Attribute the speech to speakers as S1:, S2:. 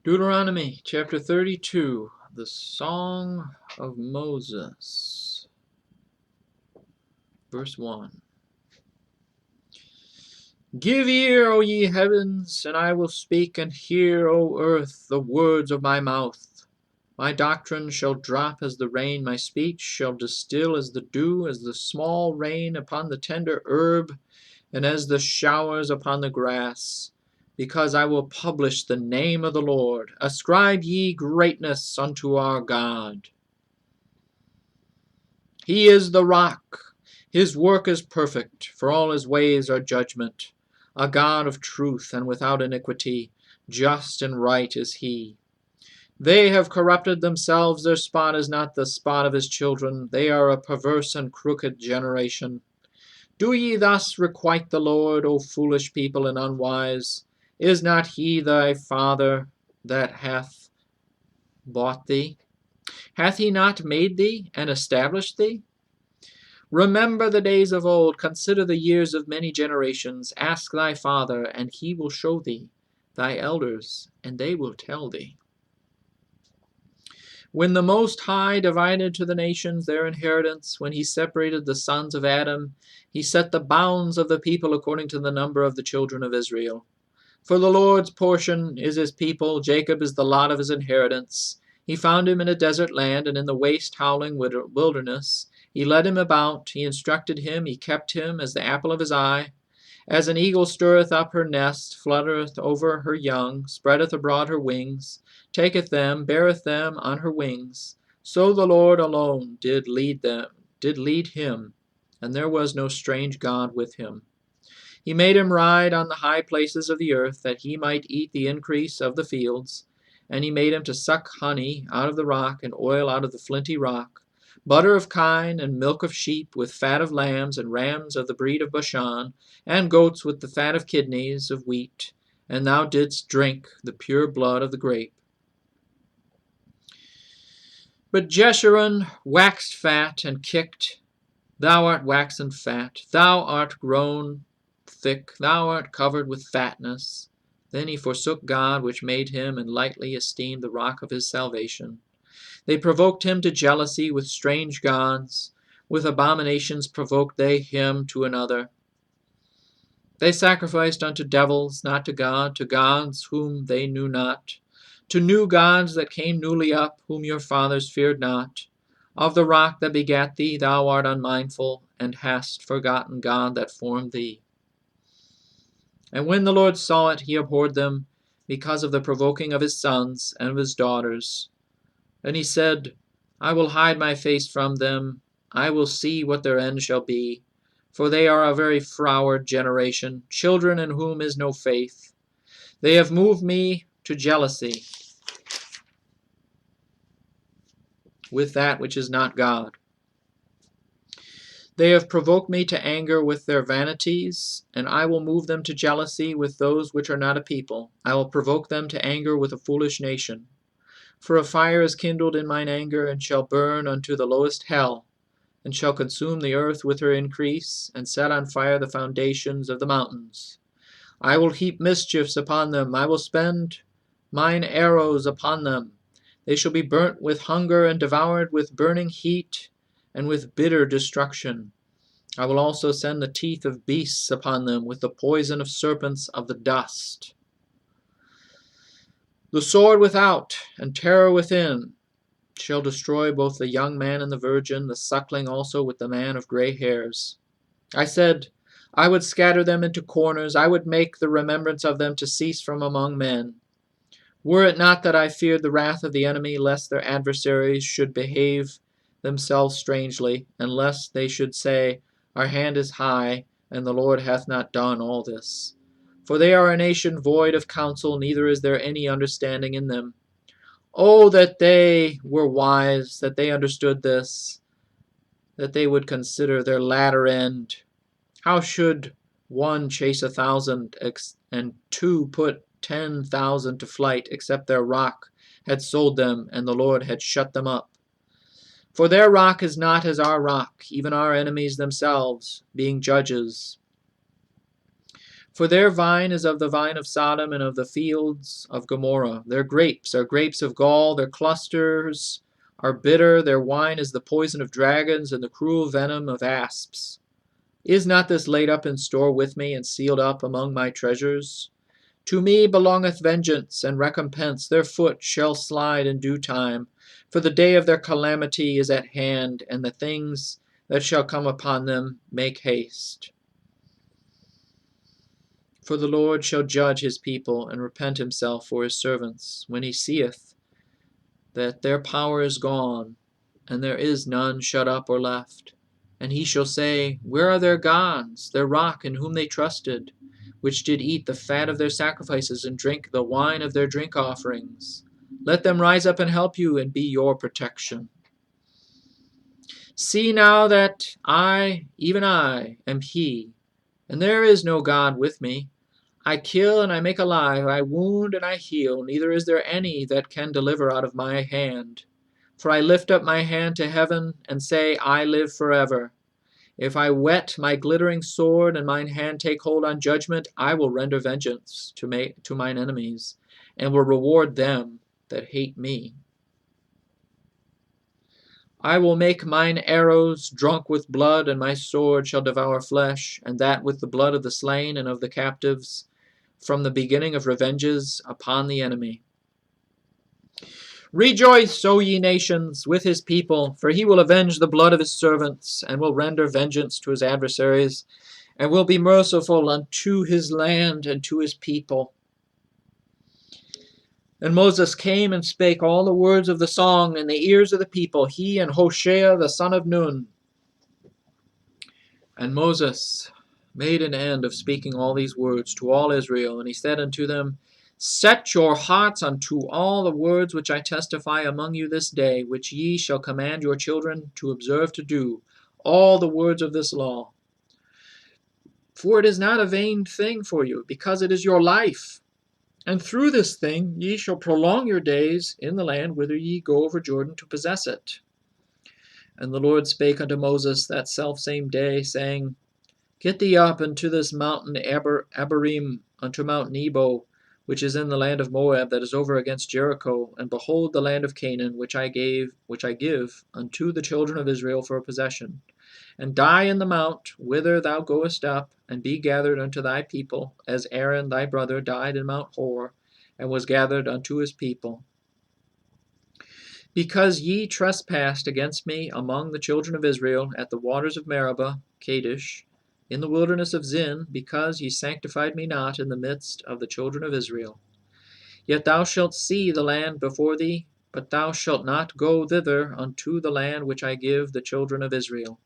S1: Deuteronomy chapter 32, the Song of Moses. Verse 1. Give ear, O ye heavens, and I will speak, and hear, O earth, the words of my mouth. My doctrine shall drop as the rain, my speech shall distill as the dew, as the small rain upon the tender herb, and as the showers upon the grass. Because I will publish the name of the Lord. Ascribe ye greatness unto our God. He is the rock. His work is perfect, for all his ways are judgment. A God of truth and without iniquity, just and right is he. They have corrupted themselves, their spot is not the spot of his children. They are a perverse and crooked generation. Do ye thus requite the Lord, O foolish people and unwise? Is not he thy father that hath bought thee? Hath he not made thee and established thee? Remember the days of old, consider the years of many generations. Ask thy father, and he will show thee, thy elders, and they will tell thee. When the Most High divided to the nations their inheritance, when he separated the sons of Adam, he set the bounds of the people according to the number of the children of Israel. For the Lord's portion is his people, Jacob is the lot of his inheritance. He found him in a desert land, and in the waste howling wilderness. He led him about, he instructed him, he kept him as the apple of his eye. As an eagle stirreth up her nest, fluttereth over her young, spreadeth abroad her wings, taketh them, beareth them on her wings, so the Lord alone did lead him, and there was no strange God with him. He made him ride on the high places of the earth, that he might eat the increase of the fields. And he made him to suck honey out of the rock, and oil out of the flinty rock, butter of kine, and milk of sheep, with fat of lambs, and rams of the breed of Bashan, and goats with the fat of kidneys of wheat. And thou didst drink the pure blood of the grape. But Jeshurun waxed fat and kicked. Thou art waxen fat, thou art grown thick, thou art covered with fatness. Then he forsook God which made him, and lightly esteemed the rock of his salvation. They provoked him to jealousy with strange gods. With abominations provoked they him to another. They sacrificed unto devils, not to God, to gods whom they knew not, to new gods that came newly up, whom your fathers feared not. Of the rock that begat thee thou art unmindful, and hast forgotten God that formed thee. And when the Lord saw it, he abhorred them, because of the provoking of his sons and of his daughters. And he said, I will hide my face from them, I will see what their end shall be. For they are a very froward generation, children in whom is no faith. They have moved me to jealousy with that which is not God. They have provoked me to anger with their vanities, and I will move them to jealousy with those which are not a people. I will provoke them to anger with a foolish nation. For a fire is kindled in mine anger, and shall burn unto the lowest hell, and shall consume the earth with her increase, and set on fire the foundations of the mountains. I will heap mischiefs upon them, I will spend mine arrows upon them. They shall be burnt with hunger, and devoured with burning heat, and with bitter destruction. I will also send the teeth of beasts upon them, with the poison of serpents of the dust. The sword without, and terror within, shall destroy both the young man and the virgin, the suckling also with the man of gray hairs. I said, I would scatter them into corners, I would make the remembrance of them to cease from among men. Were it not that I feared the wrath of the enemy, lest their adversaries should behave themselves strangely, and lest they should say, Our hand is high, and the Lord hath not done all this. For they are a nation void of counsel, neither is there any understanding in them. Oh, that they were wise, that they understood this, that they would consider their latter end. How should one chase 1,000, and two put 10,000 to flight, except their rock had sold them, and the Lord had shut them up? For their rock is not as our rock, even our enemies themselves, being judges. For their vine is of the vine of Sodom and of the fields of Gomorrah. Their grapes are grapes of gall, their clusters are bitter, their wine is the poison of dragons and the cruel venom of asps. Is not this laid up in store with me and sealed up among my treasures? To me belongeth vengeance and recompense, their foot shall slide in due time. For the day of their calamity is at hand, and the things that shall come upon them make haste. For the Lord shall judge his people, and repent himself for his servants, when he seeth that their power is gone, and there is none shut up or left. And he shall say, Where are their gods, their rock in whom they trusted, which did eat the fat of their sacrifices, and drink the wine of their drink offerings? Let them rise up and help you, and be your protection. See now that I, even I, am he, and there is no God with me. I kill and I make alive, I wound and I heal, neither is there any that can deliver out of my hand. For I lift up my hand to heaven, and say, I live forever. If I whet my glittering sword, and mine hand take hold on judgment, I will render vengeance to mine enemies, and will reward them that hate me. I will make mine arrows drunk with blood, and my sword shall devour flesh, and that with the blood of the slain and of the captives, from the beginning of revenges upon the enemy. Rejoice, O ye nations, with his people, for he will avenge the blood of his servants, and will render vengeance to his adversaries, and will be merciful unto his land and to his people. And Moses came and spake all the words of the song in the ears of the people, he and Hoshea the son of Nun. And Moses made an end of speaking all these words to all Israel, and he said unto them, Set your hearts unto all the words which I testify among you this day, which ye shall command your children to observe to do, all the words of this law. For it is not a vain thing for you, because it is your life. And through this thing ye shall prolong your days in the land whither ye go over Jordan to possess it. And the Lord spake unto Moses that selfsame day, saying, Get thee up unto this mountain Abarim, unto Mount Nebo, which is in the land of Moab, that is over against Jericho, and behold the land of Canaan, which I give unto the children of Israel for a possession. And die in the mount whither thou goest up, and be gathered unto thy people, as Aaron thy brother died in Mount Hor, and was gathered unto his people. Because ye trespassed against me among the children of Israel at the waters of Meribah, Kadesh, in the wilderness of Zin, because ye sanctified me not in the midst of the children of Israel. Yet thou shalt see the land before thee, but thou shalt not go thither unto the land which I give the children of Israel.